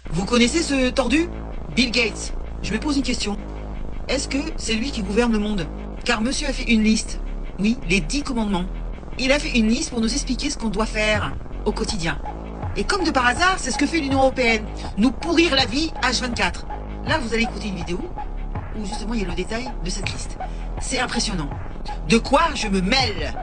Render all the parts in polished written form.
Vous connaissez ce tordu? Bill Gates. Je me pose une question. Est-ce que c'est lui qui gouverne le monde? Car monsieur a fait une liste. Oui, les 10 commandements. Il a fait une liste pour nous expliquer ce qu'on doit faire au quotidien. Et comme de par hasard, c'est ce que fait l'Union Européenne. Nous pourrir la vie H24. Là, vous allez écouter une vidéo où justement il y a le détail de cette liste. C'est impressionnant. De quoi je me mêle?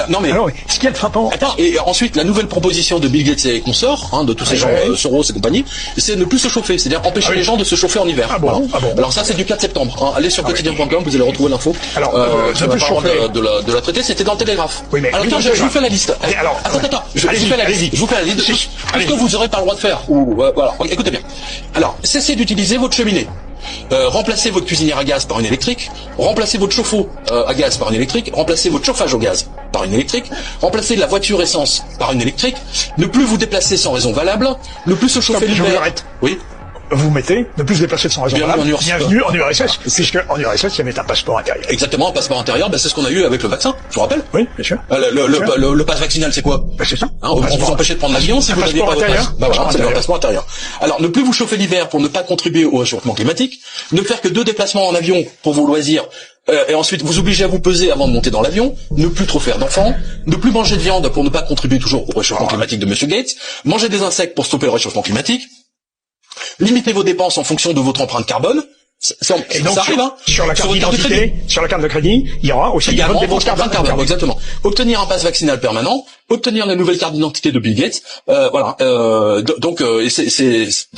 Non mais... Alors, ce qui est frappant... Attends, et ensuite, la nouvelle proposition de Bill Gates et consorts, de tous ces gens, Soros et compagnie, c'est ne plus se chauffer, c'est-à-dire empêcher les gens de se chauffer en hiver. Ah bon, voilà. Alors ça, c'est du 4 septembre. Allez sur quotidien.com, vous allez retrouver l'info. Alors, de la traiter, c'était dans le Télégraphe. Oui, mais alors, attends, je vous fais la liste. Alors, attends, je vous fais la liste. Je vous fais la liste. Tout ce que vous n'aurez pas le droit de faire. Voilà, écoutez bien. Alors, cessez d'utiliser votre cheminée. Remplacez votre cuisinière à gaz par une électrique, remplacez votre chauffe-eau à gaz par une électrique, remplacez votre chauffage au gaz par une électrique, remplacez la voiture essence par une électrique, ne plus vous déplacer sans raison valable, ne plus se chauffer l'hiver. Oui. Vous mettez ne plus se déplacer sans raison valable. Bienvenue en URSS, puisque en URSS, il y avait un passeport intérieur. Exactement, un passeport intérieur, c'est ce qu'on a eu avec le vaccin, je vous rappelle. Oui, bien sûr. Le pass vaccinal, c'est quoi? C'est ça. On vous empêchez de prendre l'avion si vous n'aviez pas votre passe. Voilà, c'est le passeport intérieur. Alors, ne plus vous chauffer l'hiver pour ne pas contribuer au réchauffement climatique, ne faire que 2 déplacements en avion pour vos loisirs, et ensuite vous obligez à vous peser avant de monter dans l'avion, ne plus trop faire d'enfants, ne plus manger de viande pour ne pas contribuer toujours au réchauffement climatique de Monsieur Gates, manger des insectes pour stopper le réchauffement climatique, limitez vos dépenses en fonction de votre empreinte carbone. Et donc, ça arrive, sur la carte d'identité, sur la carte de crédit, il y aura aussi également votre empreinte carbone. Exactement. Obtenir un pass vaccinal permanent, obtenir la nouvelle carte d'identité de Bill Gates, voilà. Donc, non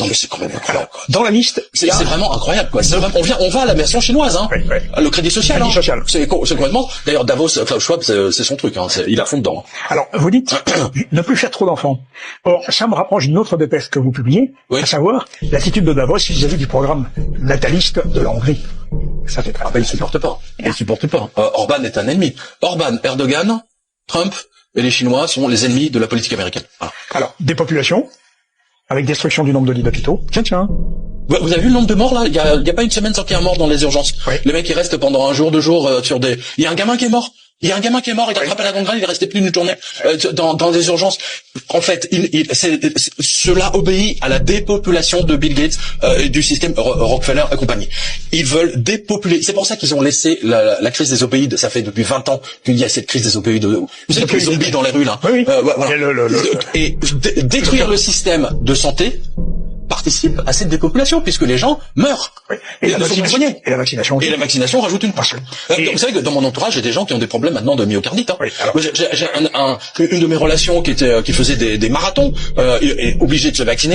mais c'est quand même incroyable. Quoi. Dans la liste, c'est vraiment incroyable. Quoi. On va à la version chinoise. Oui. Le crédit social. C'est complètement. D'ailleurs, Davos, Klaus Schwab, c'est son truc. Il a fond dedans. Alors, vous dites ne plus faire trop d'enfants. Or, ça me rapproche d'une autre dépêche que vous publiez, à savoir l'attitude de Davos vis-à-vis du programme nataliste de la Hongrie. Ça fait très il supporte pas. Il supporte pas. Orban est un ennemi. Orban, Erdogan, Trump et les Chinois sont les ennemis de la politique américaine. Voilà. Alors, dépopulation, avec destruction du nombre de lits d'hôpitaux. Tiens. Vous avez vu le nombre de morts là? Il y a pas une semaine sans qu'il y ait un mort dans les urgences. Oui. Les mecs ils restent pendant un jour, 2 jours sur des. Il y a un gamin qui est mort. Il a attrapé la gangrène, il est resté plus d'une journée dans des urgences. En fait, cela obéit à la dépopulation de Bill Gates et du système Rockefeller et compagnie. Ils veulent dépopuler. C'est pour ça qu'ils ont laissé la crise des opioïdes. Ça fait depuis 20 ans qu'il y a cette crise des opioïdes. Vous savez que les zombies dans les rues là. Oui. Voilà. Et détruire le système de santé participe à cette dépopulation puisque les gens meurent. Oui. Et la vaccination. Et la vaccination rajoute une couche. Vous savez que dans mon entourage, j'ai des gens qui ont des problèmes maintenant de myocardite. Oui, j'ai une de mes relations qui faisait des marathons, obligé de se vacciner.